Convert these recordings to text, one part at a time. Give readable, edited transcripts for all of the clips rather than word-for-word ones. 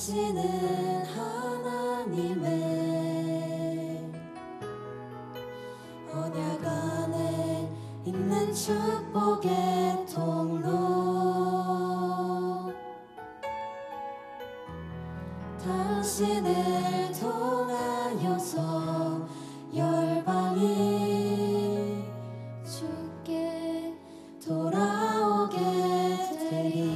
당신은 하나님의 언약 안에 있는 축복의 통로, 당신을 통하여서 열방이 주께 돌아오게 되리.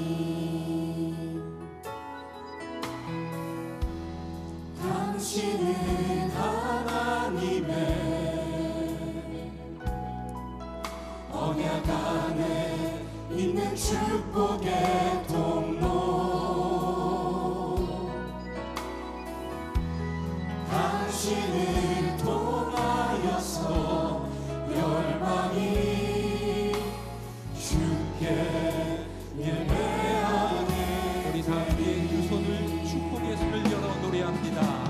당신은 하나님의 언약 안에 있는 축복의 통로, 당신을 통하여서 열방이 주께 예배하네. 우리 다 함께 두 손을 축복의 손을 열어 노래합니다.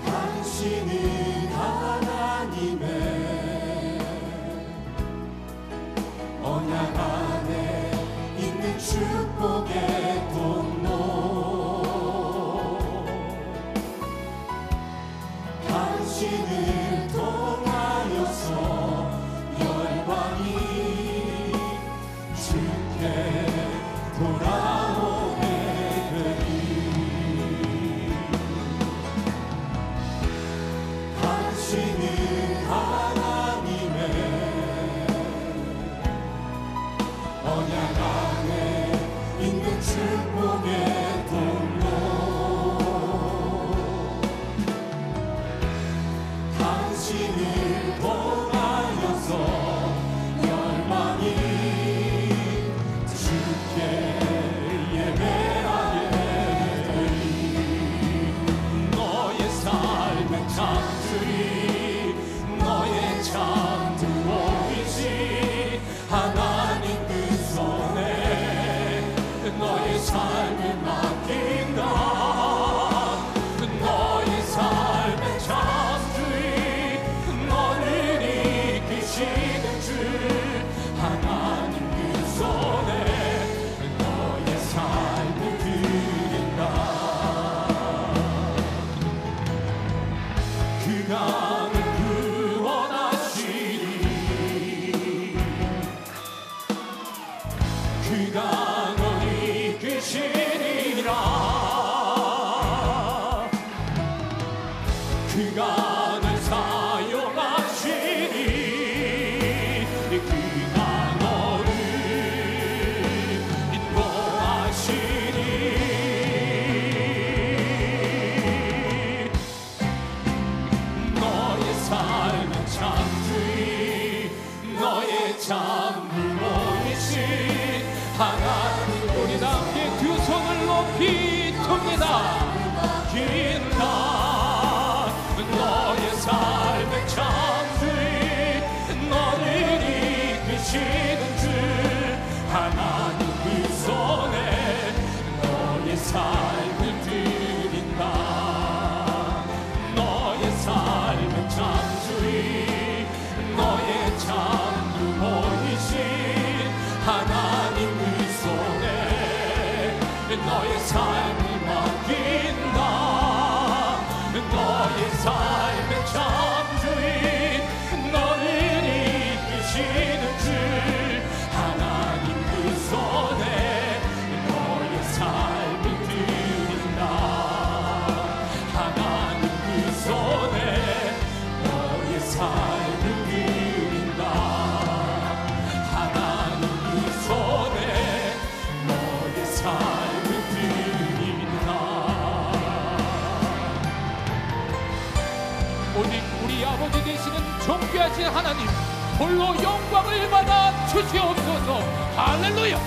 당신은 하나님의 언약 안에 있는 축복의 통로, 당신을 통하여서 열방이 주께 돌아오게 되리. 당신은 하나님의 언약 안에 있는 축복의 통로, 당신을 통하여서 열방이 주께 예배하게 되리. 너의 삶의 창조이, 너의 창조 오이지 하나님 그 손에 너의 삶을 맡긴다. 너의 삶의 창조이, 너를 이끄시는 주 하나님 그 손에 너의 삶을 드린다. 그 강을 구원하시리, 그 강을 이끄시리라. 그 강을 사용하시니 그 강어를 인도하시니 너의 삶은 창조이, 너의 창조이신 하나님. 우리 다 함께 두 손을 높이 듭니다. 긴다. 너의 삶의 창조이, 너를 이끄시는 주 하나님 그 손에 너의 삶을 드린다. 너의 삶의 창조이, 너의 창조이신 하나님 그 손에 너의 삶을 맡긴다. 너의 삶의 창조이, 너를 이끄시는 주 하나님 그 손에 너의 삶을 드린다. 하나님 그 손에 너의 삶을 드린다. 하나님 그 손에 너의 삶을 드린다. 오직 우리 아버지 되시는 존귀하신 하나님 홀로 영광을 받아 주시옵소서. 할렐루야.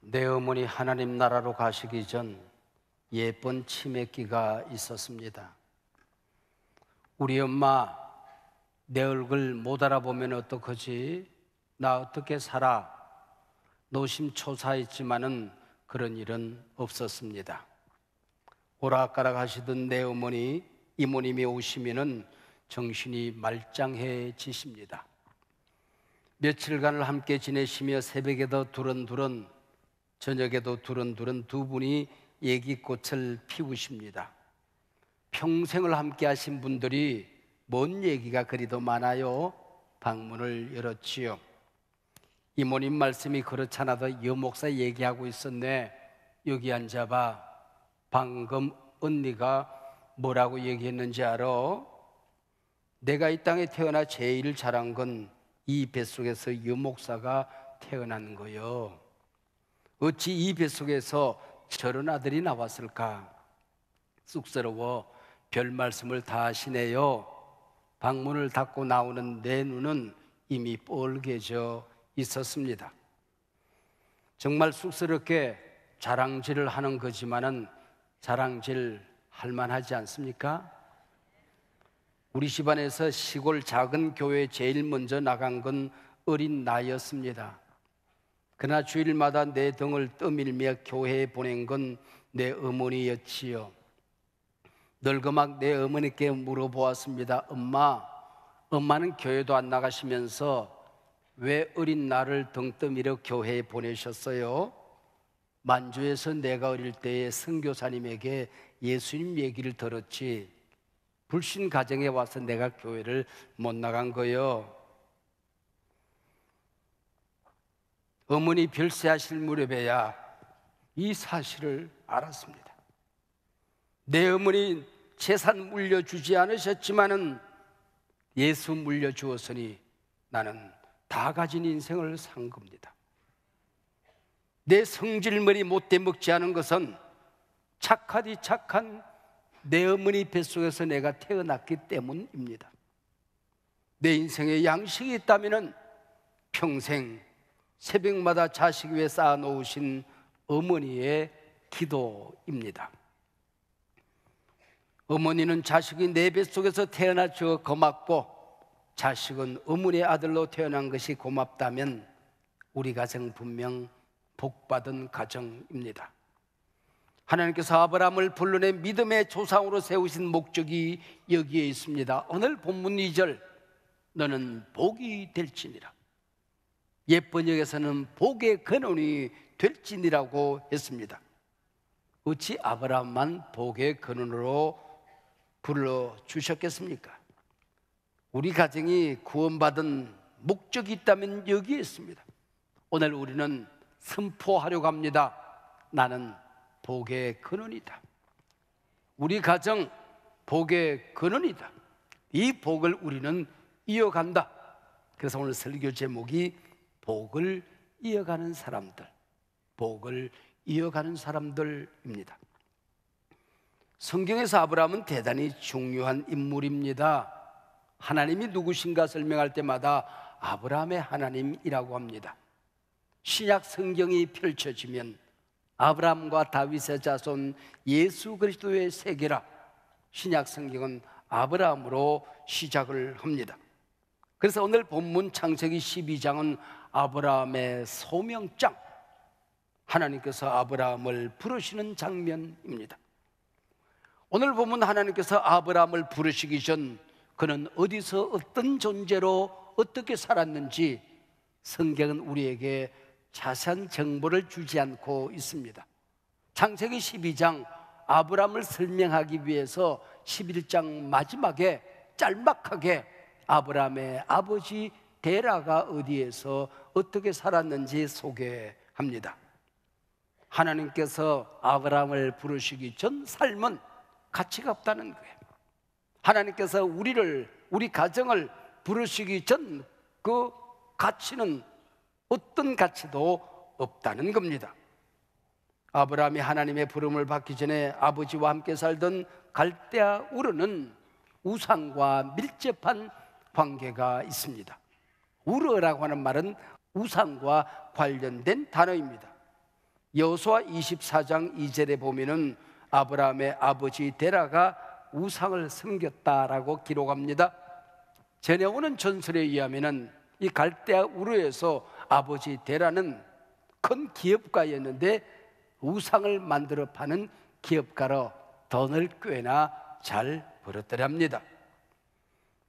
내 어머니 하나님 나라로 가시기 전 예쁜 치맥기가 있었습니다. 우리 엄마 내 얼굴 못 알아보면 어떡하지? 나 어떻게 살아? 노심초사했지만은 그런 일은 없었습니다. 오락가락 하시던 내 어머니 이모님이 오시면은 정신이 말짱해지십니다. 며칠간을 함께 지내시며 새벽에도 두런두런 저녁에도 두런두런 두 분이 얘기꽃을 피우십니다. 평생을 함께 하신 분들이 뭔 얘기가 그리도 많아요? 방문을 열었지요. 이모님 말씀이 그렇잖아도 여목사 얘기하고 있었네. 여기 앉아봐. 방금 언니가 뭐라고 얘기했는지 알아? 내가 이 땅에 태어나 제일 잘한 건 이 뱃속에서 여목사가 태어난 거요. 어찌 이 뱃속에서 저런 아들이 나왔을까? 쑥스러워 별 말씀을 다 하시네요. 방문을 닫고 나오는 내 눈은 이미 뻘개져 있었습니다. 정말 쑥스럽게 자랑질을 하는 거지만은 자랑질 할 만하지 않습니까? 우리 집안에서 시골 작은 교회에 제일 먼저 나간 건 어린 나였습니다. 그러나 주일마다 내 등을 떠밀며 교회에 보낸 건 내 어머니였지요. 늙어막 내 어머니께 물어보았습니다. 엄마는 교회도 안 나가시면서 왜 어린 나를 등 떠밀어 교회에 보내셨어요? 만주에서 내가 어릴 때에 선교사님에게 예수님 얘기를 들었지 불신 가정에 와서 내가 교회를 못 나간 거요. 어머니 별세하실 무렵에야 이 사실을 알았습니다. 내 어머니 재산 물려주지 않으셨지만은 예수 물려주었으니 나는 다 가진 인생을 산 겁니다. 내 성질머리 못돼 먹지 않은 것은 착하디 착한 내 어머니 뱃속에서 내가 태어났기 때문입니다. 내 인생에 양식이 있다면 평생 새벽마다 자식 위에 쌓아놓으신 어머니의 기도입니다. 어머니는 자식이 내 뱃속에서 태어나줘 고맙고 자식은 어머니의 아들로 태어난 것이 고맙다면 우리 가정 분명 복받은 가정입니다. 하나님께서 아브라함을 불러내 믿음의 조상으로 세우신 목적이 여기에 있습니다. 오늘 본문 2절 너는 복이 될지니라. 옛 번역에서는 복의 근원이 될지니라고 했습니다. 어찌 아브라함만 복의 근원으로 불러주셨겠습니까? 우리 가정이 구원받은 목적이 있다면 여기에 있습니다. 오늘 우리는 선포하려고 합니다. 나는 복의 근원이다. 우리 가정 복의 근원이다. 이 복을 우리는 이어간다. 그래서 오늘 설교 제목이 복을 이어가는 사람들, 복을 이어가는 사람들입니다. 성경에서 아브라함은 대단히 중요한 인물입니다. 하나님이 누구신가 설명할 때마다 아브라함의 하나님이라고 합니다. 신약 성경이 펼쳐지면 아브라함과 다윗의 자손 예수 그리스도의 세계라 신약 성경은 아브라함으로 시작을 합니다. 그래서 오늘 본문 창세기 12장은 아브라함의 소명장, 하나님께서 아브라함을 부르시는 장면입니다. 오늘 보면 하나님께서 아브라함을 부르시기 전 그는 어디서 어떤 존재로 어떻게 살았는지 성경은 우리에게 자세한 정보를 주지 않고 있습니다. 창세기 12장 아브라함을 설명하기 위해서 11장 마지막에 짤막하게 아브라함의 아버지 데라가 어디에서 어떻게 살았는지 소개합니다. 하나님께서 아브라함을 부르시기 전 삶은 가치가 없다는 거예요. 하나님께서 우리 가정을 부르시기 전 그 가치는 어떤 가치도 없다는 겁니다. 아브라함이 하나님의 부름을 받기 전에 아버지와 함께 살던 갈대아 우르는 우상과 밀접한 관계가 있습니다. 우르라고 하는 말은 우상과 관련된 단어입니다. 여호수아 24장 2절에 보면은 아브라함의 아버지 데라가 우상을 섬겼다라고 기록합니다. 전해오는 전설에 의하면은 이 갈대아 우르에서 아버지 데라는 큰 기업가였는데 우상을 만들어 파는 기업가로 돈을 꽤나 잘 벌었더랍니다.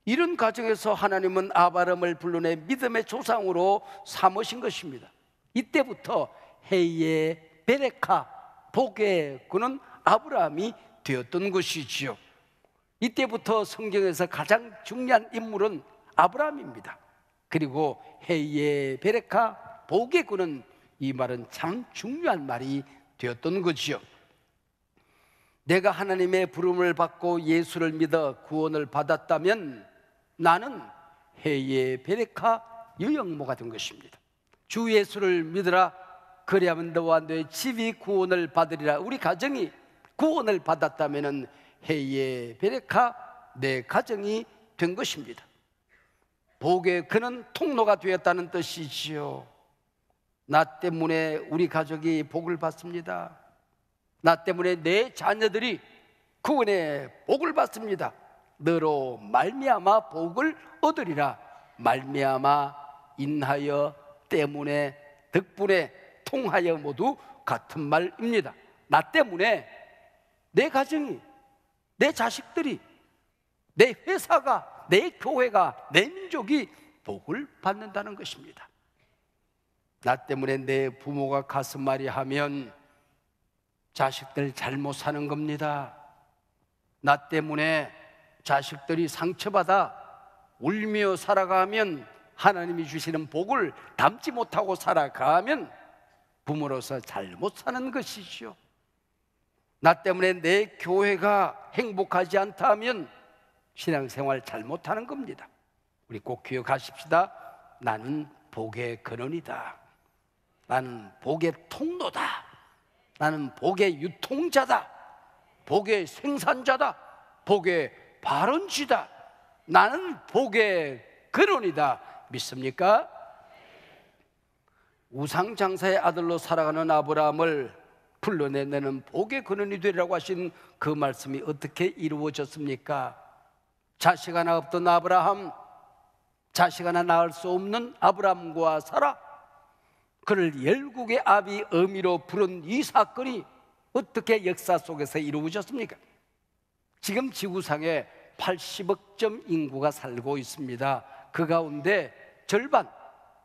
이런 과정에서 하나님은 아브라함을 불러내 믿음의 조상으로 삼으신 것입니다. 이때부터 해의 베레카, 복의 그는 아브라함이 되었던 것이지요. 이때부터 성경에서 가장 중요한 인물은 아브라함입니다. 그리고 해의 베레카, 복의 그는, 이 말은 참 중요한 말이 되었던 거지요. 내가 하나님의 부름을 받고 예수를 믿어 구원을 받았다면 나는 해의 베레카 유영모가 된 것입니다. 주 예수를 믿으라, 그리하면 너와 너의 집이 구원을 받으리라. 우리 가정이 구원을 받았다면 해의 베레카 내 가정이 된 것입니다. 복의 그는 통로가 되었다는 뜻이지요. 나 때문에 우리 가족이 복을 받습니다. 나 때문에 내 자녀들이 구원의 복을 받습니다. 너로 말미암아 복을 얻으리라. 말미암아, 인하여, 때문에, 덕분에, 통하여 모두 같은 말입니다. 나 때문에 내 가정이, 내 자식들이, 내 회사가, 내 교회가, 내 민족이 복을 받는다는 것입니다. 나 때문에 내 부모가 가슴앓이 하면 자식들 잘못 사는 겁니다. 나 때문에 자식들이 상처받아 울며 살아가면, 하나님이 주시는 복을 담지 못하고 살아가면 부모로서 잘못 사는 것이지요. 나 때문에 내 교회가 행복하지 않다 하면 신앙생활 잘못하는 겁니다. 우리 꼭 기억하십시다. 나는 복의 근원이다. 나는 복의 통로다. 나는 복의 유통자다. 복의 생산자다. 복의 발원지다. 나는 복의 근원이다. 믿습니까? 우상장사의 아들로 살아가는 아브라함을 불러내는 복의 근원이 되리라고 하신 그 말씀이 어떻게 이루어졌습니까? 자식 하나 없던 아브라함, 자식 하나 낳을 수 없는 아브라함과 사라, 그를 열국의 아비 어미로 부른 이 사건이 어떻게 역사 속에서 이루어졌습니까? 지금 지구상에 80억 점 인구가 살고 있습니다. 그 가운데 절반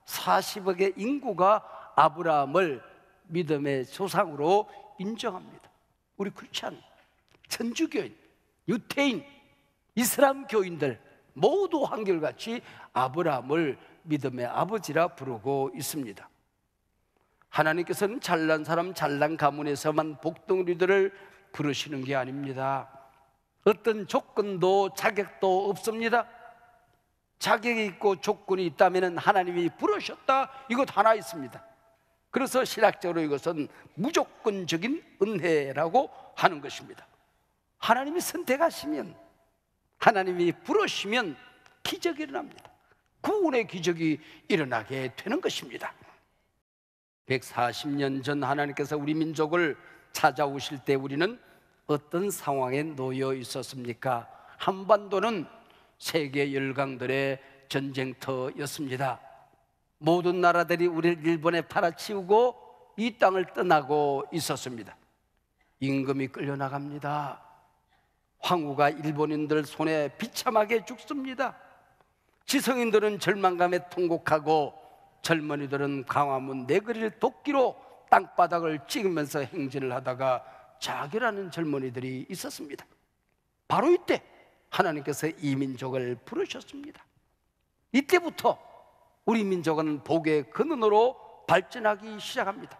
40억의 인구가 아브라함을 믿음의 조상으로 인정합니다. 우리 크리스찬, 천주교인, 유태인, 이슬람 교인들 모두 한결같이 아브라함을 믿음의 아버지라 부르고 있습니다. 하나님께서는 잘난 사람, 잘난 가문에서만 복덩이들을 부르시는 게 아닙니다. 어떤 조건도 자격도 없습니다. 자격이 있고 조건이 있다면 하나님이 부르셨다, 이것 하나 있습니다. 그래서 신학적으로 이것은 무조건적인 은혜라고 하는 것입니다. 하나님이 선택하시면, 하나님이 부르시면 기적이 일어납니다. 구원의 기적이 일어나게 되는 것입니다. 140년 전 하나님께서 우리 민족을 찾아오실 때 우리는 어떤 상황에 놓여 있었습니까? 한반도는 세계 열강들의 전쟁터였습니다. 모든 나라들이 우리를 일본에 팔아치우고 이 땅을 떠나고 있었습니다. 임금이 끌려나갑니다. 황후가 일본인들 손에 비참하게 죽습니다. 지성인들은 절망감에 통곡하고 젊은이들은 광화문 내거리를 도끼로 땅바닥을 찍으면서 행진을 하다가 자결하는 젊은이들이 있었습니다. 바로 이때 하나님께서 이 민족을 부르셨습니다. 이때부터 우리 민족은 복의 근원으로 발전하기 시작합니다.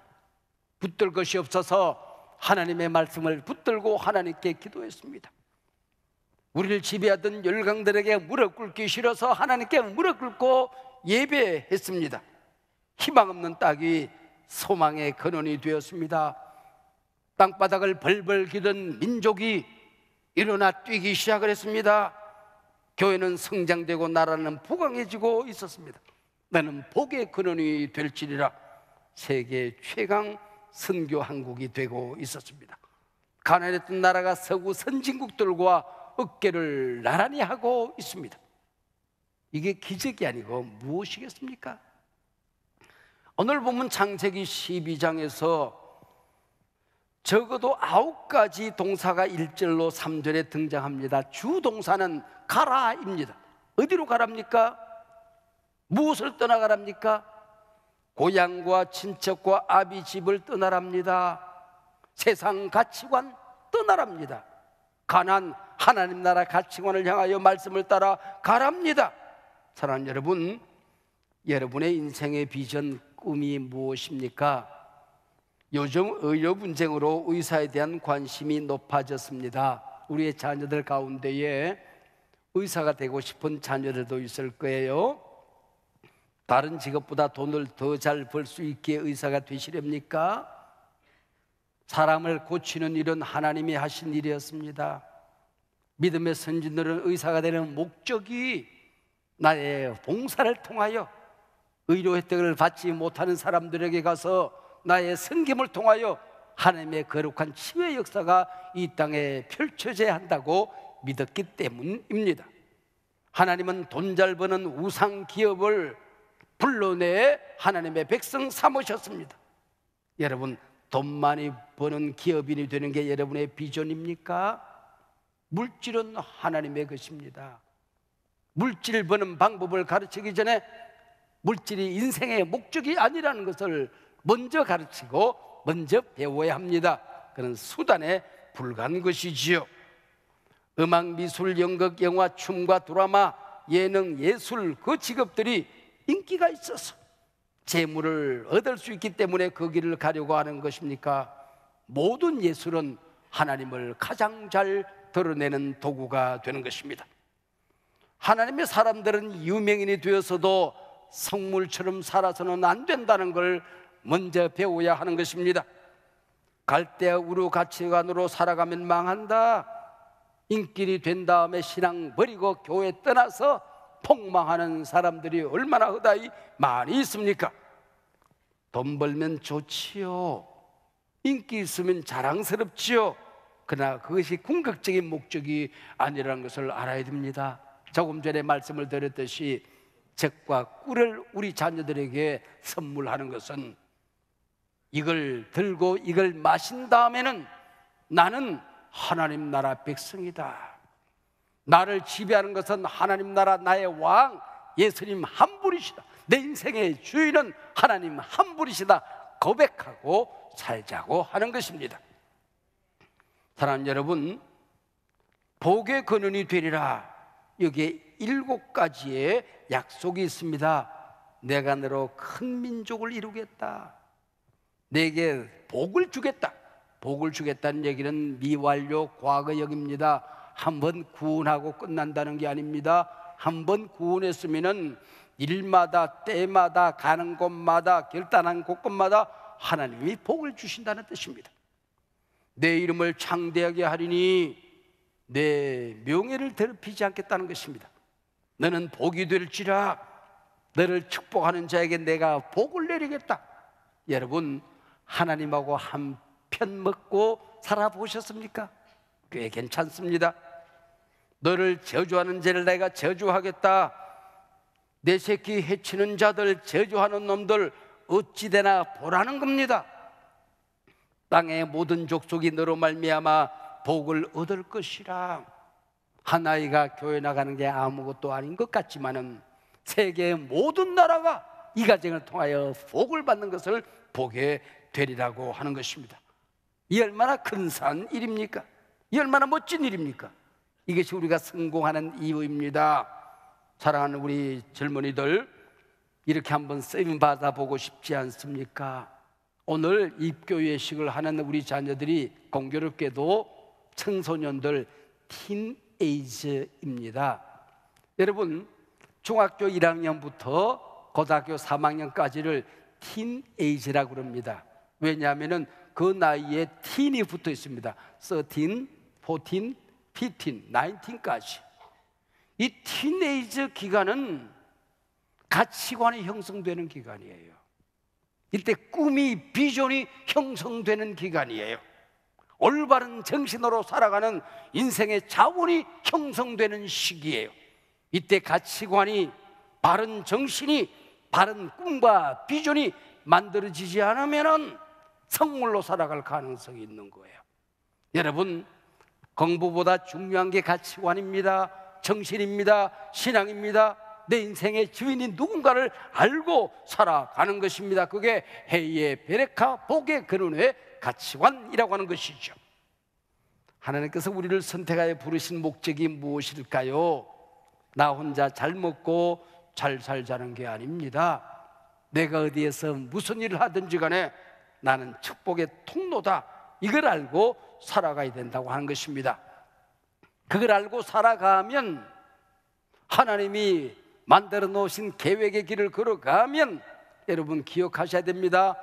붙들 것이 없어서 하나님의 말씀을 붙들고 하나님께 기도했습니다. 우리를 지배하던 열강들에게 무릎 꿇기 싫어서 하나님께 무릎 꿇고 예배했습니다. 희망 없는 땅이 소망의 근원이 되었습니다. 땅바닥을 벌벌 기던 민족이 일어나 뛰기 시작을 했습니다. 교회는 성장되고 나라는 부강해지고 있었습니다. 나는 복의 근원이 될지리라. 세계 최강 선교 한국이 되고 있었습니다. 가난했던 나라가 서구 선진국들과 어깨를 나란히 하고 있습니다. 이게 기적이 아니고 무엇이겠습니까? 오늘 보면 창세기 12장에서 적어도 9가지 동사가 1절로 3절에 등장합니다. 주동사는 가라입니다. 어디로 가랍니까? 무엇을 떠나가랍니까? 고향과 친척과 아비 집을 떠나랍니다. 세상 가치관 떠나랍니다. 가난 하나님 나라 가치관을 향하여 말씀을 따라 가랍니다. 사랑하는 여러분, 여러분의 인생의 비전, 꿈이 무엇입니까? 요즘 의료 분쟁으로 의사에 대한 관심이 높아졌습니다. 우리의 자녀들 가운데에 의사가 되고 싶은 자녀들도 있을 거예요. 다른 직업보다 돈을 더 잘 벌 수 있게 의사가 되시렵니까? 사람을 고치는 일은 하나님이 하신 일이었습니다. 믿음의 선진들은 의사가 되는 목적이 나의 봉사를 통하여 의료 혜택을 받지 못하는 사람들에게 가서 나의 섬김을 통하여 하나님의 거룩한 치유의 역사가 이 땅에 펼쳐져야 한다고 믿었기 때문입니다. 하나님은 돈 잘 버는 우상 기업을 불러내 하나님의 백성 삼으셨습니다. 여러분, 돈 많이 버는 기업인이 되는 게 여러분의 비전입니까? 물질은 하나님의 것입니다. 물질 버는 방법을 가르치기 전에 물질이 인생의 목적이 아니라는 것을 먼저 가르치고 먼저 배워야 합니다. 그런 수단에 불과한 것이지요. 음악, 미술, 연극, 영화, 춤과 드라마, 예능, 예술, 그 직업들이 인기가 있어서 재물을 얻을 수 있기 때문에 그 길을 가려고 하는 것입니까? 모든 예술은 하나님을 가장 잘 드러내는 도구가 되는 것입니다. 하나님의 사람들은 유명인이 되어서도 성물처럼 살아서는 안 된다는 걸 먼저 배워야 하는 것입니다. 갈대와 우루 가치관으로 살아가면 망한다. 인기인이 된 다음에 신앙 버리고 교회 떠나서 폭망하는 사람들이 얼마나 허다히 많이 있습니까? 돈 벌면 좋지요. 인기 있으면 자랑스럽지요. 그러나 그것이 궁극적인 목적이 아니라는 것을 알아야 됩니다. 조금 전에 말씀을 드렸듯이 젖과 꿀을 우리 자녀들에게 선물하는 것은 이걸 들고 이걸 마신 다음에는 나는 하나님 나라 백성이다. 나를 지배하는 것은 하나님 나라 나의 왕 예수님 한 분이시다. 내 인생의 주인은 하나님 한 분이시다. 고백하고 살자고 하는 것입니다. 사랑하는 여러분, 복의 근원이 되리라. 여기에 7가지의 약속이 있습니다. 내가 너로 큰 민족을 이루겠다. 내게 복을 주겠다. 복을 주겠다는 얘기는 미완료 과거역입니다. 한번 구원하고 끝난다는 게 아닙니다. 한번 구원했으면은 일마다 때마다 가는 곳마다 결단한 곳곳마다 하나님이 복을 주신다는 뜻입니다. 내 이름을 창대하게 하리니 내 명예를 더럽히지 않겠다는 것입니다. 너는 복이 될지라. 너를 축복하는 자에게 내가 복을 내리겠다. 여러분, 하나님하고 한 편 먹고 살아보셨습니까? 꽤 괜찮습니다. 너를 저주하는 자를 내가 저주하겠다. 내 새끼 해치는 자들, 저주하는 놈들 어찌 되나 보라는 겁니다. 땅의 모든 족속이 너로 말미암아 복을 얻을 것이라. 한 아이가 교회 나가는 게 아무것도 아닌 것 같지만은 세계의 모든 나라가 이 가정을 통하여 복을 받는 것을 보게 되리라고 하는 것입니다. 이 얼마나 근사한 일입니까? 이 얼마나 멋진 일입니까? 이것이 우리가 성공하는 이유입니다. 사랑하는 우리 젊은이들, 이렇게 한번 쓰임 받아보고 싶지 않습니까? 오늘 입교예식을 하는 우리 자녀들이 공교롭게도 청소년들, 틴에이저입니다. 여러분, 중학교 1학년부터 고등학교 3학년까지를 틴에이저라고 그럽니다. 왜냐하면 그 나이에 틴이 붙어 있습니다. 13, 14, 15, 19까지. 이 틴에이저 기간은 가치관이 형성되는 기간이에요. 이때 꿈이, 비전이 형성되는 기간이에요. 올바른 정신으로 살아가는 인생의 자원이 형성되는 시기예요. 이때 가치관이, 바른 정신이, 바른 꿈과 비전이 만들어지지 않으면 성물로 살아갈 가능성이 있는 거예요. 여러분, 공부보다 중요한 게 가치관입니다. 정신입니다. 신앙입니다. 내 인생의 주인이 누군가를 알고 살아가는 것입니다. 그게 해의 베레카, 복의 근원의 가치관이라고 하는 것이죠. 하나님께서 우리를 선택하여 부르신 목적이 무엇일까요? 나 혼자 잘 먹고 잘 살자는 게 아닙니다. 내가 어디에서 무슨 일을 하든지 간에 나는 축복의 통로다, 이걸 알고 살아가야 된다고 하는 것입니다. 그걸 알고 살아가면, 하나님이 만들어 놓으신 계획의 길을 걸어가면, 여러분 기억하셔야 됩니다.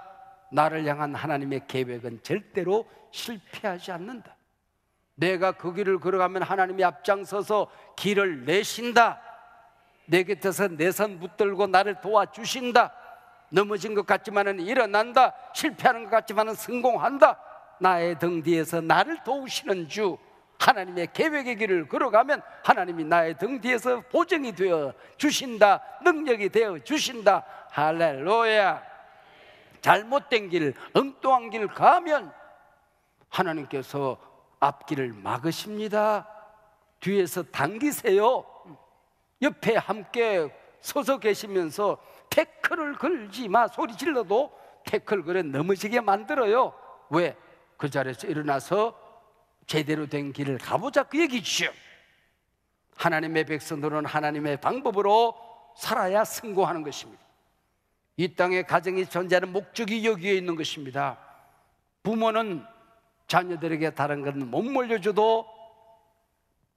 나를 향한 하나님의 계획은 절대로 실패하지 않는다. 내가 그 길을 걸어가면 하나님이 앞장서서 길을 내신다. 내 곁에서 내 손 붙들고 나를 도와주신다. 넘어진 것 같지만은 일어난다. 실패하는 것 같지만은 성공한다. 나의 등 뒤에서 나를 도우시는 주, 하나님의 계획의 길을 걸어가면 하나님이 나의 등 뒤에서 보증이 되어 주신다. 능력이 되어 주신다. 할렐루야. 잘못된 길, 엉뚱한 길 가면 하나님께서 앞길을 막으십니다. 뒤에서 당기세요. 옆에 함께 서서 계시면서 태클을 걸지 마 소리 질러도 태클 걸어 넘어지게 만들어요. 왜? 그 자리에서 일어나서 제대로 된 길을 가보자, 그 얘기죠. 하나님의 백성들은 하나님의 방법으로 살아야 성공하는 것입니다. 이 땅에 가정이 존재하는 목적이 여기에 있는 것입니다. 부모는 자녀들에게 다른 건 못 물려줘도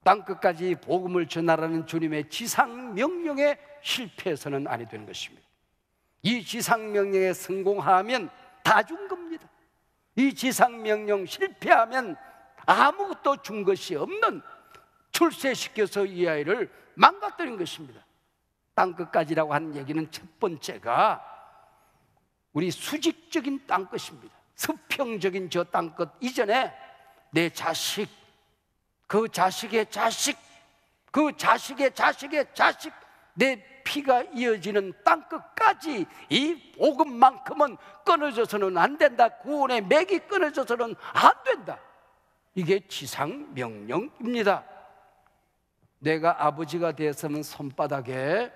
땅끝까지 복음을 전하라는 주님의 지상명령에 실패해서는 아니 되는 것입니다. 이 지상명령에 성공하면 다 준 겁니다. 이 지상명령 실패하면 아무것도 준 것이 없는, 출세시켜서 이 아이를 망가뜨린 것입니다. 땅끝까지라고 하는 얘기는 첫 번째가 우리 수직적인 땅끝입니다. 수평적인 저 땅끝 이전에 내 자식, 그 자식의 자식, 그 자식의 자식의 자식, 내 피가 이어지는 땅끝까지 이 복음만큼은 끊어져서는 안 된다. 구원의 맥이 끊어져서는 안 된다. 이게 지상명령입니다. 내가 아버지가 되었으면 손바닥에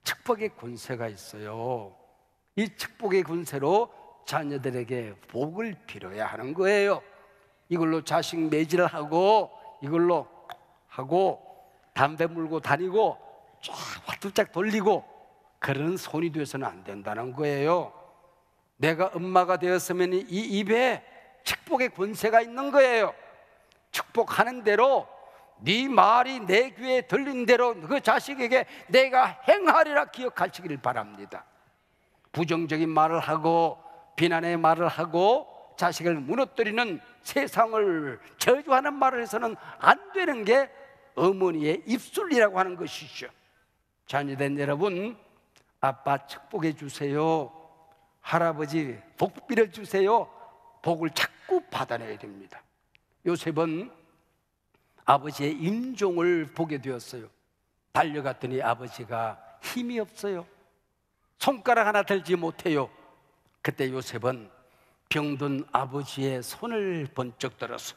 축복의 권세가 있어요. 이 축복의 권세로 자녀들에게 복을 빌어야 하는 거예요. 이걸로 자식 매질을 하고, 이걸로 하고 담배 물고 다니고 쫙 화투짝 돌리고 그런 손이 되어서는 안 된다는 거예요. 내가 엄마가 되었으면 이 입에 축복의 권세가 있는 거예요. 축복하는 대로, 네 말이 내 귀에 들린 대로 그 자식에게 내가 행하리라 기억하시길 바랍니다. 부정적인 말을 하고 비난의 말을 하고 자식을 무너뜨리는, 세상을 저주하는 말을 해서는 안 되는 게 어머니의 입술이라고 하는 것이죠. 자녀된 여러분, 아빠 축복해 주세요. 할아버지 복 빌어주세요. 복을 자꾸 받아내야 됩니다. 요셉은 아버지의 임종을 보게 되었어요. 달려갔더니 아버지가 힘이 없어요. 손가락 하나 들지 못해요. 그때 요셉은 병든 아버지의 손을 번쩍 들어서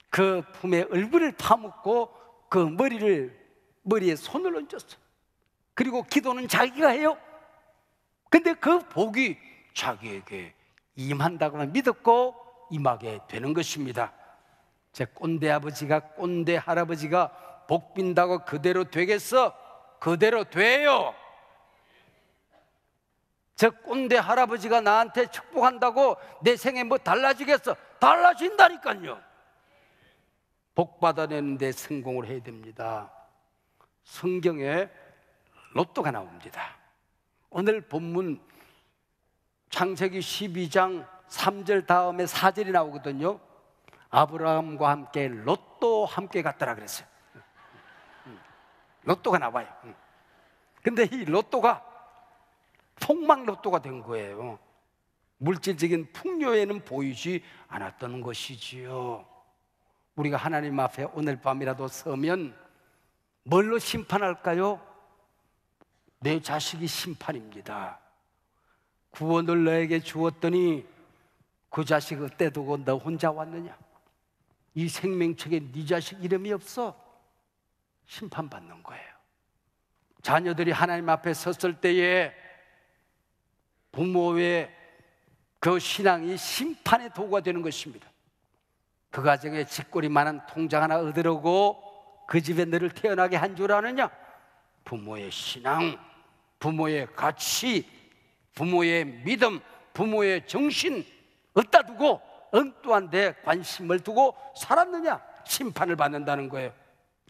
그 품에 얼굴을 파묻고 그 머리에 손을 얹었어요. 그리고 기도는 자기가 해요. 근데 그 복이 자기에게 임한다고만 믿었고 임하게 되는 것입니다. 제 꼰대 아버지가, 꼰대 할아버지가 복 빈다고 그대로 되겠어? 그대로 돼요. 저 꼰대 할아버지가 나한테 축복한다고 내 생에 뭐 달라지겠어? 달라진다니까요. 복 받아내는 데 성공을 해야 됩니다. 성경에 로또가 나옵니다. 오늘 본문 창세기 12장 3절 다음에 4절이 나오거든요. 아브라함과 함께 로또 함께 갔더라 그랬어요. 로또가 나와요. 근데 이 로또가 폭망 로또가 된 거예요. 물질적인 풍요에는 보이지 않았던 것이지요. 우리가 하나님 앞에 오늘 밤이라도 서면 뭘로 심판할까요? 내 자식이 심판입니다. 구원을 너에게 주었더니 그 자식 어때 두고 너 혼자 왔느냐? 이 생명책에 네 자식 이름이 없어. 심판받는 거예요. 자녀들이 하나님 앞에 섰을 때에 부모의 그 신앙이 심판의 도구가 되는 것입니다. 그 가정에 쥐꼬리 많은 통장 하나 얻으려고 그 집에 너를 태어나게 한 줄 아느냐? 부모의 신앙, 부모의 가치, 부모의 믿음, 부모의 정신 어디다 두고 엉뚱한 데 관심을 두고 살았느냐? 심판을 받는다는 거예요.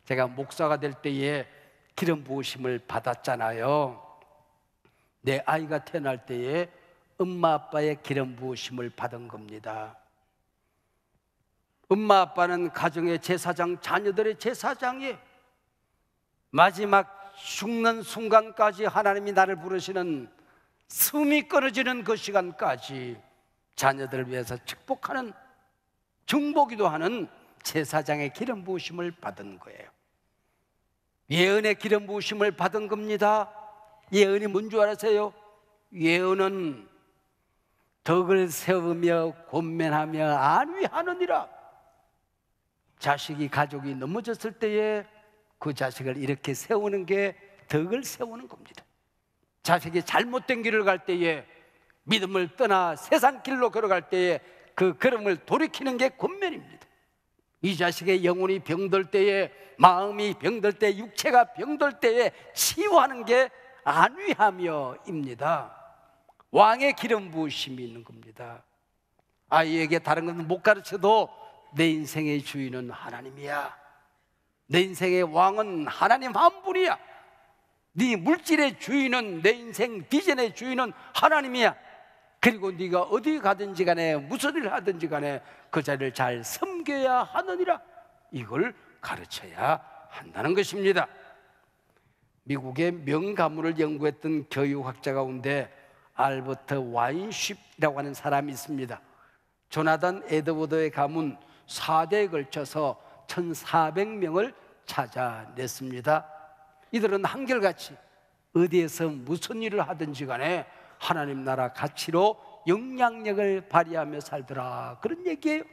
제가 목사가 될 때에 기름 부으심을 받았잖아요. 내 아이가 태어날 때에 엄마 아빠의 기름 부으심을 받은 겁니다. 엄마 아빠는 가정의 제사장, 자녀들의 제사장이에요. 마지막 죽는 순간까지 하나님이 나를 부르시는 숨이 끊어지는 그 시간까지 자녀들을 위해서 축복하는, 중보기도 하는 제사장의 기름 부으심을 받은 거예요. 예언의 기름 부으심을 받은 겁니다. 예언이 뭔 줄 아세요? 예언은 덕을 세우며 권면하며 안위하느니라. 자식이, 가족이 넘어졌을 때에 그 자식을 이렇게 세우는 게 덕을 세우는 겁니다. 자식이 잘못된 길을 갈 때에, 믿음을 떠나 세상 길로 걸어갈 때에 그 걸음을 돌이키는 게 권면입니다. 이 자식의 영혼이 병들 때에, 마음이 병들 때, 육체가 병들 때에 치유하는 게 안위하며입니다. 왕의 기름 부으심이 있는 겁니다. 아이에게 다른 것은 못 가르쳐도 내 인생의 주인은 하나님이야. 내 인생의 왕은 하나님 한 분이야. 네 물질의 주인은, 내 인생 비전의 주인은 하나님이야. 그리고 네가 어디 가든지 간에 무슨 일을 하든지 간에 그 자리를 잘 섬겨야 하느니라. 이걸 가르쳐야 한다는 것입니다. 미국의 명가문을 연구했던 교육학자 가운데 알버트 와인쉽이라고 하는 사람이 있습니다. 조나단 에드워드의 가문 4대에 걸쳐서 1400명을 찾아냈습니다. 이들은 한결같이 어디에서 무슨 일을 하든지 간에 하나님 나라 가치로 영향력을 발휘하며 살더라, 그런 얘기예요.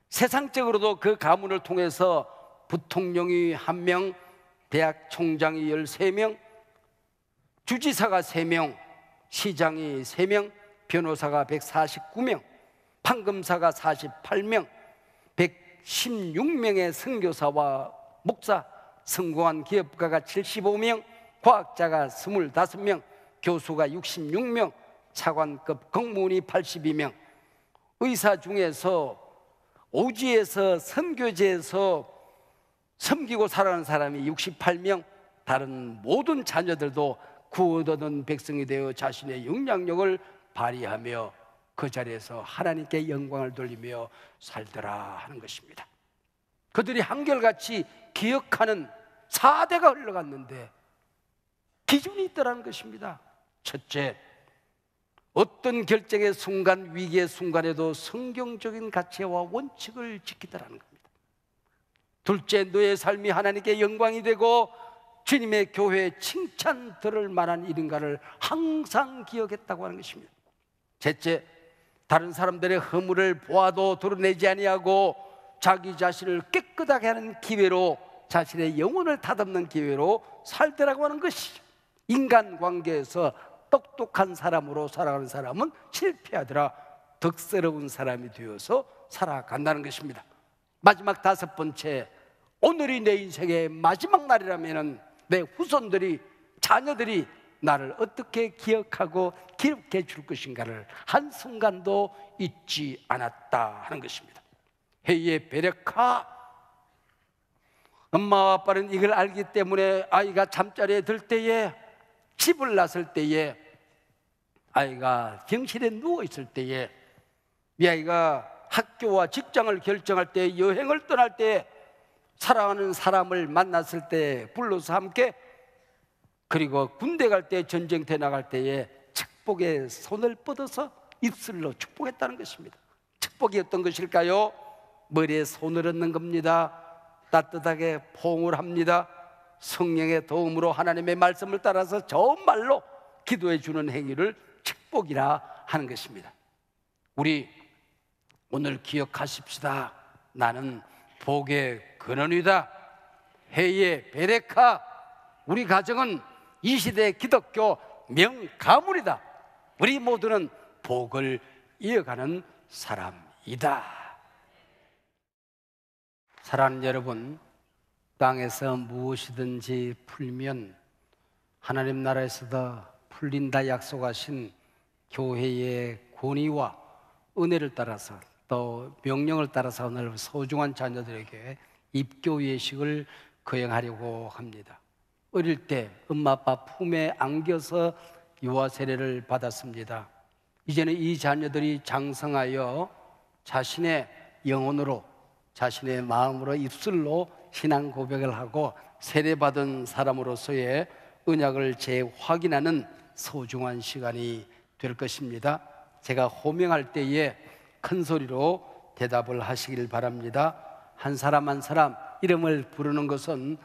세상적으로도 그 가문을 통해서 부통령이 1명, 대학 총장이 13명, 주지사가 3명, 시장이 3명, 변호사가 149명, 판검사가 48명, 116명의 선교사와 목사, 성공한 기업가가 75명, 과학자가 25명, 교수가 66명, 차관급 공무원이 82명, 의사 중에서 오지에서 선교제에서 섬기고 살아가는 사람이 68명, 다른 모든 자녀들도 구원 얻은 백성이 되어 자신의 영향력을 발휘하며 그 자리에서 하나님께 영광을 돌리며 살더라 하는 것입니다. 그들이 한결같이 기억하는 4대가 흘러갔는데 기준이 있더라는 것입니다. 첫째, 어떤 결정의 순간, 위기의 순간에도 성경적인 가치와 원칙을 지키더라는 겁니다. 둘째, 너의 삶이 하나님께 영광이 되고 주님의 교회에 칭찬 들을 만한 일인가를 항상 기억했다고 하는 것입니다. 셋째, 다른 사람들의 허물을 보아도 드러내지 아니하고 자기 자신을 깨끗하게 하는 기회로, 자신의 영혼을 다듬는 기회로 살더라고 하는 것이죠. 인간관계에서 똑똑한 사람으로 살아가는 사람은 실패하더라, 덕스러운 사람이 되어서 살아간다는 것입니다. 마지막 5번째, 오늘이 내 인생의 마지막 날이라면 내 후손들이, 자녀들이 나를 어떻게 기억하고 기록해 줄 것인가를 한순간도 잊지 않았다 하는 것입니다. 해의 베레카, 엄마와 아빠는 이걸 알기 때문에 아이가 잠자리에 들 때에, 집을 났을 때에, 아이가 병실에 누워있을 때에, 이 아이가 학교와 직장을 결정할 때, 여행을 떠날 때, 사랑하는 사람을 만났을 때 불러서 함께, 그리고 군대 갈 때, 전쟁터에 나갈 때에 축복의 손을 뻗어서 입술로 축복했다는 것입니다. 축복이 어떤 것일까요? 머리에 손을 얹는 겁니다. 따뜻하게 포옹을 합니다. 성령의 도움으로 하나님의 말씀을 따라서 좋은 말로 기도해 주는 행위를 축복이라 하는 것입니다. 우리 오늘 기억하십시다. 나는 복의 근원이다. 해외 베레카, 우리 가정은 이 시대 기독교 명가문이다. 우리 모두는 복을 이어가는 사람이다. 사랑하는 여러분, 땅에서 무엇이든지 풀면 하나님 나라에서도 풀린다 약속하신 교회의 권위와 은혜를 따라서 또 명령을 따라서 오늘 소중한 자녀들에게 입교 예식을 거행하려고 합니다. 어릴 때 엄마 아빠 품에 안겨서 유아 세례를 받았습니다. 이제는 이 자녀들이 장성하여 자신의 영혼으로, 자신의 마음으로, 입술로 신앙 고백을 하고 세례받은 사람으로서의 언약을 재확인하는 소중한 시간이 될 것입니다. 제가 호명할 때에 큰 소리로 대답을 하시길 바랍니다. 한 사람 한 사람 이름을 부르는 것은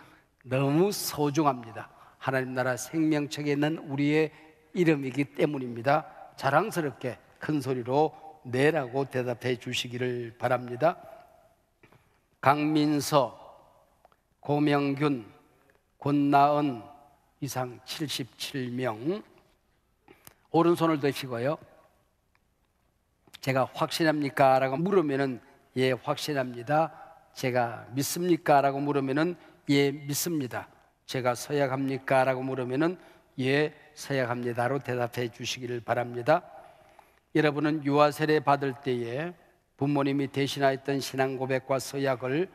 너무 소중합니다. 하나님 나라 생명책에 있는 우리의 이름이기 때문입니다. 자랑스럽게 큰 소리로 네라고 대답해 주시기를 바랍니다. 강민서, 고명균, 권나은 이상 77명. 오른손을 드시고요. 제가 확신합니까? 라고 물으면은 예, 확신합니다. 제가 믿습니까? 라고 물으면은 예, 믿습니다. 제가 서약합니까? 라고 물으면은 예, 서약합니다로 대답해 주시기를 바랍니다. 여러분은 유아세례 받을 때에 부모님이 대신하였던 신앙 고백과 서약을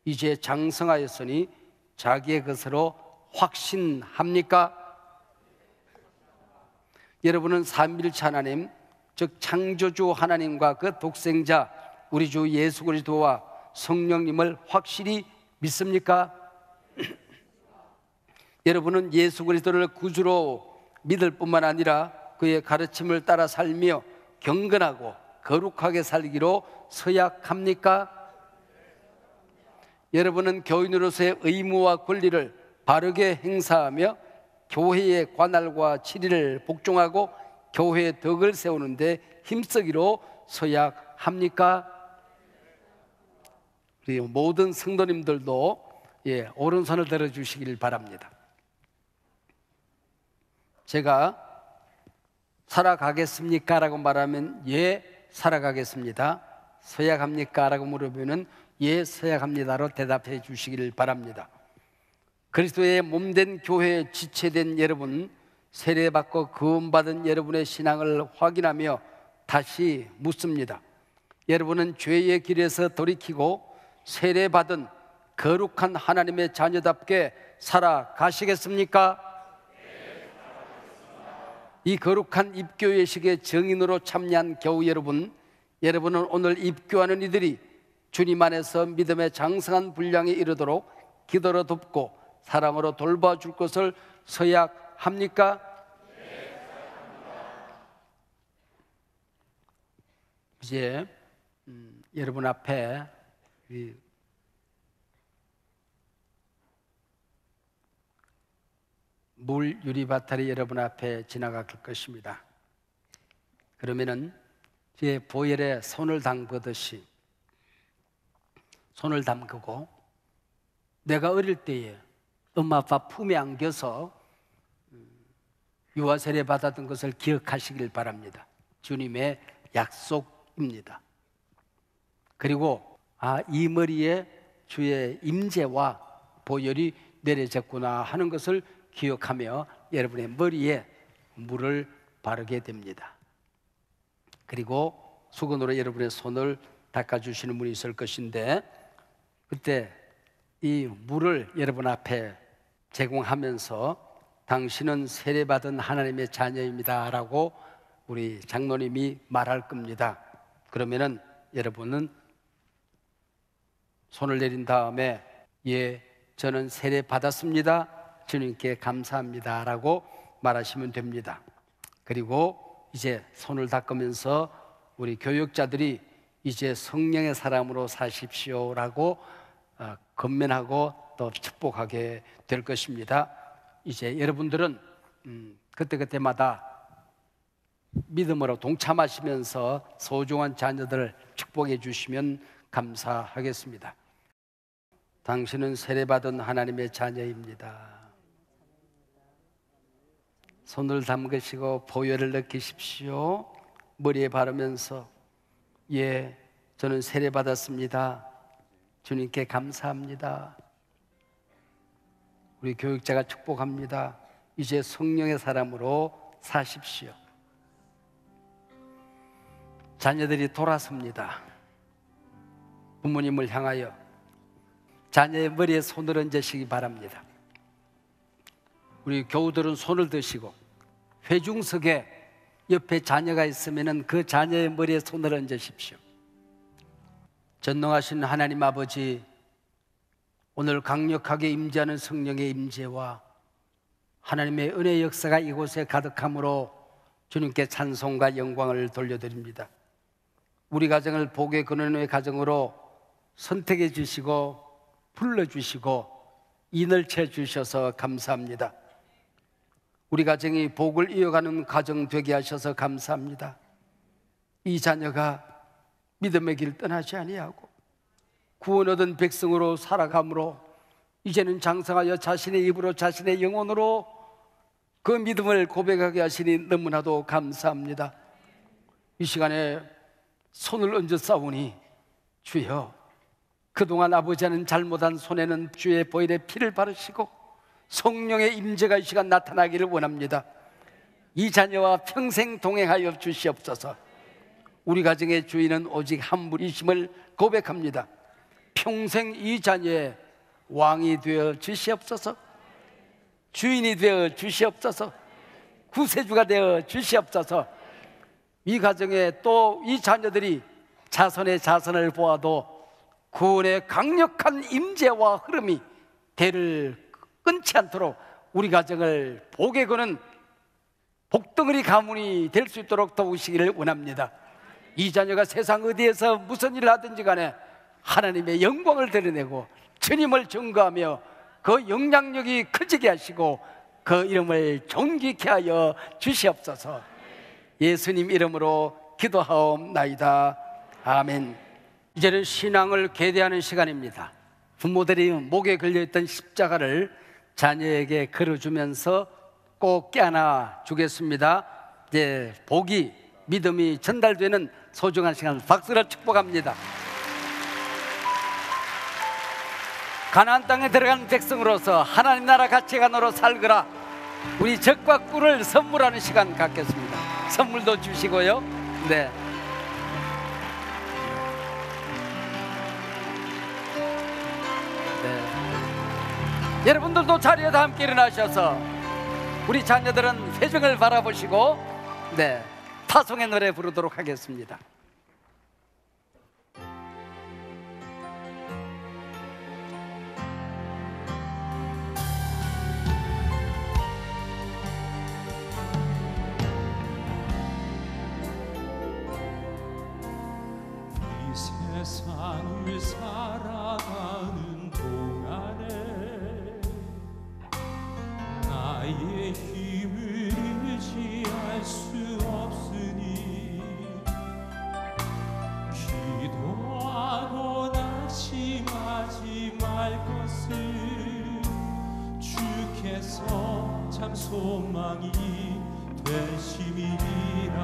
이제 장성하였으니 자기의 것으로 확신합니까? 여러분은 삼위일체 하나님, 즉 창조주 하나님과 그 독생자 우리 주 예수 그리스도와 성령님을 확실히 믿습니까? 여러분은 예수 그리스도를 구주로 믿을 뿐만 아니라 그의 가르침을 따라 살며 경건하고 거룩하게 살기로 서약합니까? 여러분은 교인으로서의 의무와 권리를 바르게 행사하며 교회의 관할과 치리를 복종하고 교회의 덕을 세우는데 힘쓰기로 서약합니까? 우리 모든 성도님들도 예, 오른손을 들어주시길 바랍니다. 제가 살아가겠습니까? 라고 말하면 예, 살아가겠습니다. 서약합니까? 라고 물으면 예, 서약합니다로 대답해 주시기를 바랍니다. 그리스도의 몸된 교회에 지체된 여러분, 세례받고 구원받은 여러분의 신앙을 확인하며 다시 묻습니다. 여러분은 죄의 길에서 돌이키고 세례받은 거룩한 하나님의 자녀답게 살아가시겠습니까? 이 거룩한 입교 예식의 정인으로 참여한 교우 여러분, 여러분은 오늘 입교하는 이들이 주님 안에서 믿음의 장성한 분량에 이르도록 기도로 돕고 사랑으로 돌봐줄 것을 서약합니까? 이제 여러분 앞에 물 유리바탈이 여러분 앞에 지나갈 것입니다. 그러면은 이제 보혈에 손을 담그듯이 손을 담그고 내가 어릴 때에 엄마 아빠 품에 안겨서 유아 세례 받았던 것을 기억하시길 바랍니다. 주님의 약속입니다. 그리고 이 머리에 주의 임재와 보혈이 내려졌구나 하는 것을 기억하며 여러분의 머리에 물을 바르게 됩니다. 그리고 수건으로 여러분의 손을 닦아주시는 분이 있을 것인데 그때 이 물을 여러분 앞에 제공하면서 당신은 세례받은 하나님의 자녀입니다 라고 우리 장로님이 말할 겁니다. 그러면은 여러분은 손을 내린 다음에 예, 저는 세례 받았습니다. 주님께 감사합니다 라고 말하시면 됩니다. 그리고 이제 손을 닦으면서 우리 교육자들이 이제 성령의 사람으로 사십시오 라고 건면하고 또 축복하게 될 것입니다. 이제 여러분들은 그때그때마다 믿음으로 동참하시면서 소중한 자녀들을 축복해 주시면 감사하겠습니다. 당신은 세례받은 하나님의 자녀입니다. 손을 담그시고 보혈을 느끼십시오. 머리에 바르면서 예, 저는 세례받았습니다. 주님께 감사합니다. 우리 교육자가 축복합니다. 이제 성령의 사람으로 사십시오. 자녀들이 돌아섭니다. 부모님을 향하여 자녀의 머리에 손을 얹으시기 바랍니다. 우리 교우들은 손을 드시고 회중석에 옆에 자녀가 있으면 그 자녀의 머리에 손을 얹으십시오. 전능하신 하나님 아버지, 오늘 강력하게 임재하는 성령의 임재와 하나님의 은혜의 역사가 이곳에 가득함으로 주님께 찬송과 영광을 돌려드립니다. 우리 가정을 복의 근원의 가정으로 선택해 주시고 불러주시고 인을채 주셔서 감사합니다. 우리 가정이 복을 이어가는 가정 되게 하셔서 감사합니다. 이 자녀가 믿음의 길 떠나지 아니하고 구원 얻은 백성으로 살아가므로 이제는 장성하여 자신의 입으로 자신의 영혼으로 그 믿음을 고백하게 하시니 너무나도 감사합니다. 이 시간에 손을 얹어 싸우니 주여, 그동안 아버지는 잘못한 손에는 주의 보혈의 피를 바르시고 성령의 임재가 이 시간 나타나기를 원합니다. 이 자녀와 평생 동행하여 주시옵소서. 우리 가정의 주인은 오직 한 분이심을 고백합니다. 평생 이 자녀의 왕이 되어 주시옵소서. 주인이 되어 주시옵소서. 구세주가 되어 주시옵소서. 이 가정에 또 이 자녀들이 자손의 자손을 보아도 구원의 강력한 임재와 흐름이 대를 끊지 않도록 우리 가정을 복에 거는 복덩어리 가문이 될 수 있도록 도우시기를 원합니다. 이 자녀가 세상 어디에서 무슨 일을 하든지 간에 하나님의 영광을 드러내고 주님을 증거하며 그 영향력이 커지게 하시고 그 이름을 존귀케 하여 주시옵소서. 예수님 이름으로 기도하옵나이다. 아멘. 이제는 신앙을 계대하는 시간입니다. 부모들이 목에 걸려있던 십자가를 자녀에게 걸어주면서 꼭 껴안아 주겠습니다. 이제 복이, 믿음이 전달되는 소중한 시간, 박수로 축복합니다. 가나안 땅에 들어간 백성으로서 하나님 나라 가치관으로 살거라. 우리 적과 꿀을 선물하는 시간 갖겠습니다. 선물도 주시고요. 네. 여러분들도 자리에서 함께 일어나셔서 우리 자녀들은 회중을 바라보시고 네, 타송의 노래 부르도록 하겠습니다. 이 세상을 살아가는 동안에 나의 힘을 의지할 수 없으니 기도하고 낙심하지 말 것을 주께서 참 소망이 되심이니라.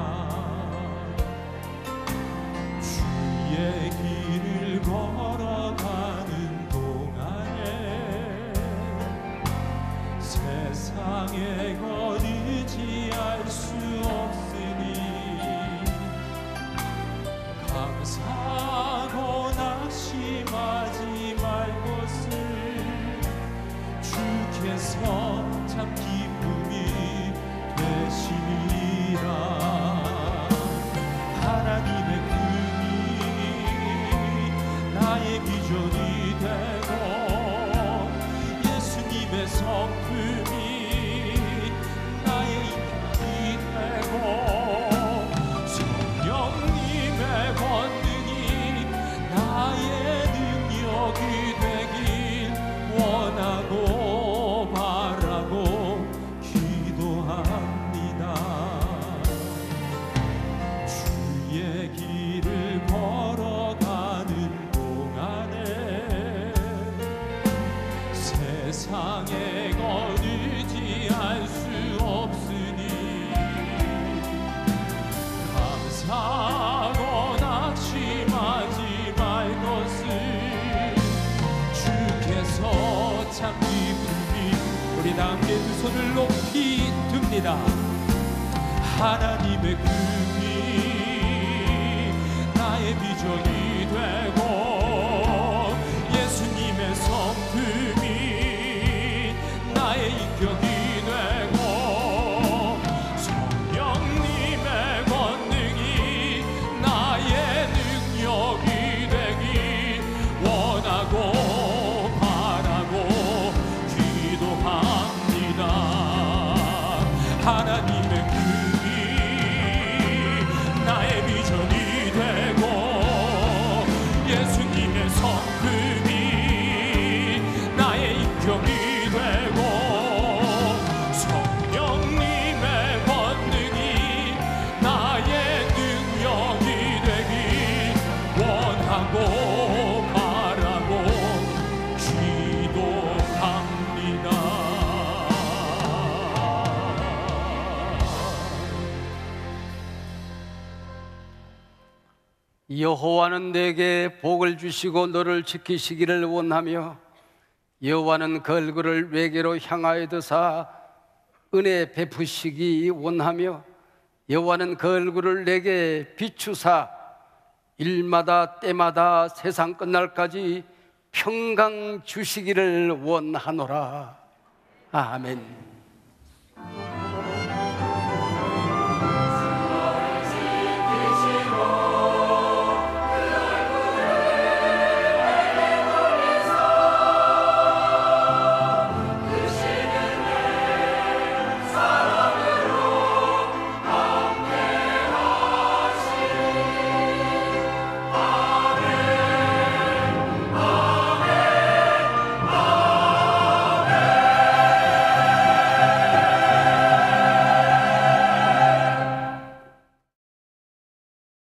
주의 길을 걸어가는 동안에 세상의 것 의지할 수 없으니 감사하고 낙심하지 말 것을 주께서 참 기쁨이 되시리라. 하나님의 나의 비전이 되고 예수님의 성품이 나의 인격이 되고 성령님의 권능이 나의 능력이 되길 원하고 바라고 기도합니다. 세상에 거두지할 수 없으니 감사하고 낙심하지 말 것을 주께서 참 기쁘니 우리 다 함께 두 손을 높이 듭니다. 하나님의 긍휼이 나의 비전이 되고 예수님의 성품이 나의 인격이 되고 성령님의 권능이 나의 능력이 되기 원하고 바라고 기도합니다. 하나님의 긍휼이 나의 비전이 되고 예수님의 성품이 나의 인격이 되고 성령님의 권능이 나의 능력이 되기 원하고 바라고 기도합니다. 여호와는 내게 복을 주시고 너를 지키시기를 원하며 여호와는 그 얼굴을 외게로 향하여 드사 은혜 베푸시기 원하며 여호와는 그 얼굴을 내게 비추사 일마다 때마다 세상 끝날까지 평강 주시기를 원하노라. 아멘.